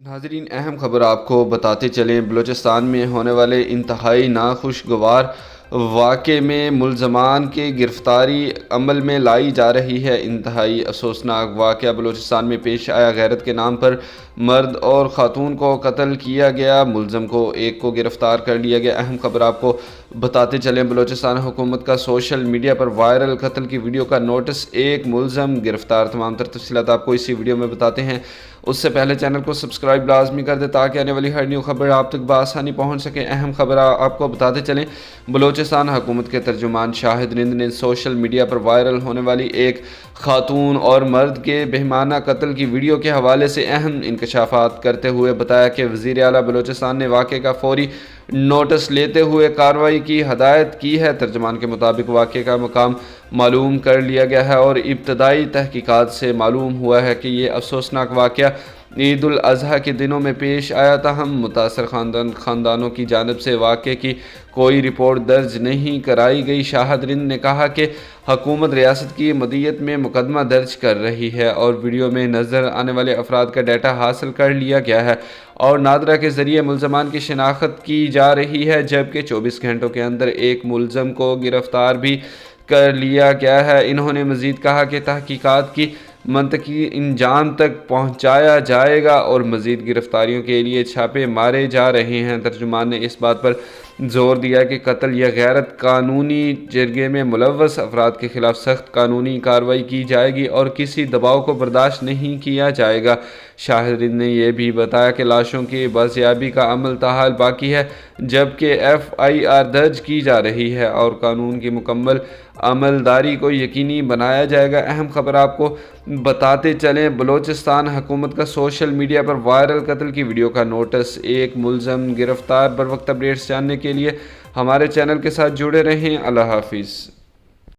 ناظرین، اہم خبر آپ کو بتاتے چلیں، بلوچستان میں ہونے والے انتہائی ناخوشگوار واقعے میں ملزمان کی گرفتاری عمل میں لائی جا رہی ہے۔ انتہائی افسوسناک واقعہ بلوچستان میں پیش آیا۔ غیرت کے نام پر مرد اور خاتون کو قتل کیا گیا، ملزم کو ایک کو گرفتار کر لیا گیا۔ اہم خبر آپ کو بتاتے چلیں، بلوچستان حکومت کا سوشل میڈیا پر وائرل قتل کی ویڈیو کا نوٹس، ایک ملزم گرفتار۔ تمام تر تفصیلات آپ کو اسی ویڈیو میں بتاتے ہیں۔ اس سے پہلے چینل کو سبسکرائب لازمی کر دیں تاکہ آنے والی ہر نیو خبر آپ تک بآسانی پہنچ سکے۔ اہم خبر آپ کو بتاتے چلیں، بلوچستان حکومت کے ترجمان شاہد رند نے سوشل میڈیا پر وائرل ہونے والی ایک خاتون اور مرد کے بہیمانہ قتل کی ویڈیو کے حوالے سے اہم انکشافات کرتے ہوئے بتایا کہ وزیر اعلیٰ بلوچستان نے واقعے کا فوری نوٹس لیتے ہوئے کارروائی کی ہدایت کی ہے۔ ترجمان کے مطابق واقعے کا مقام معلوم کر لیا گیا ہے اور ابتدائی تحقیقات سے معلوم ہوا ہے کہ یہ افسوسناک واقعہ عید الاضحیٰ کے دنوں میں پیش آیا تھا۔ ہم متاثر خاندانوں کی جانب سے واقعے کی کوئی رپورٹ درج نہیں کرائی گئی۔ شاہد رند نے کہا کہ حکومت ریاست کی مدیت میں مقدمہ درج کر رہی ہے اور ویڈیو میں نظر آنے والے افراد کا ڈیٹا حاصل کر لیا گیا ہے اور نادرہ کے ذریعے ملزمان کی شناخت کی جا رہی ہے، جبکہ 24 گھنٹوں کے اندر ایک ملزم کو گرفتار بھی کر لیا گیا ہے۔ انہوں نے مزید کہا کہ تحقیقات کی منطقی انجام تک پہنچایا جائے گا اور مزید گرفتاریوں کے لیے چھاپے مارے جا رہے ہیں۔ ترجمان نے اس بات پر زور دیا کہ قتل یا غیرت قانونی جرگے میں ملوث افراد کے خلاف سخت قانونی کارروائی کی جائے گی اور کسی دباؤ کو برداشت نہیں کیا جائے گا۔ شاہد رند نے یہ بھی بتایا کہ لاشوں کی بازیابی کا عمل تاحال باقی ہے، جبکہ FIR درج کی جا رہی ہے اور قانون کی مکمل عملداری کو یقینی بنایا جائے گا۔ اہم خبر آپ کو بتاتے چلیں، بلوچستان حکومت کا سوشل میڈیا پر وائرل قتل کی ویڈیو کا نوٹس، ایک ملزم گرفتار۔ بروقت اپڈیٹس جاننے کے لیے ہمارے چینل کے ساتھ جڑے رہیں۔ اللہ حافظ۔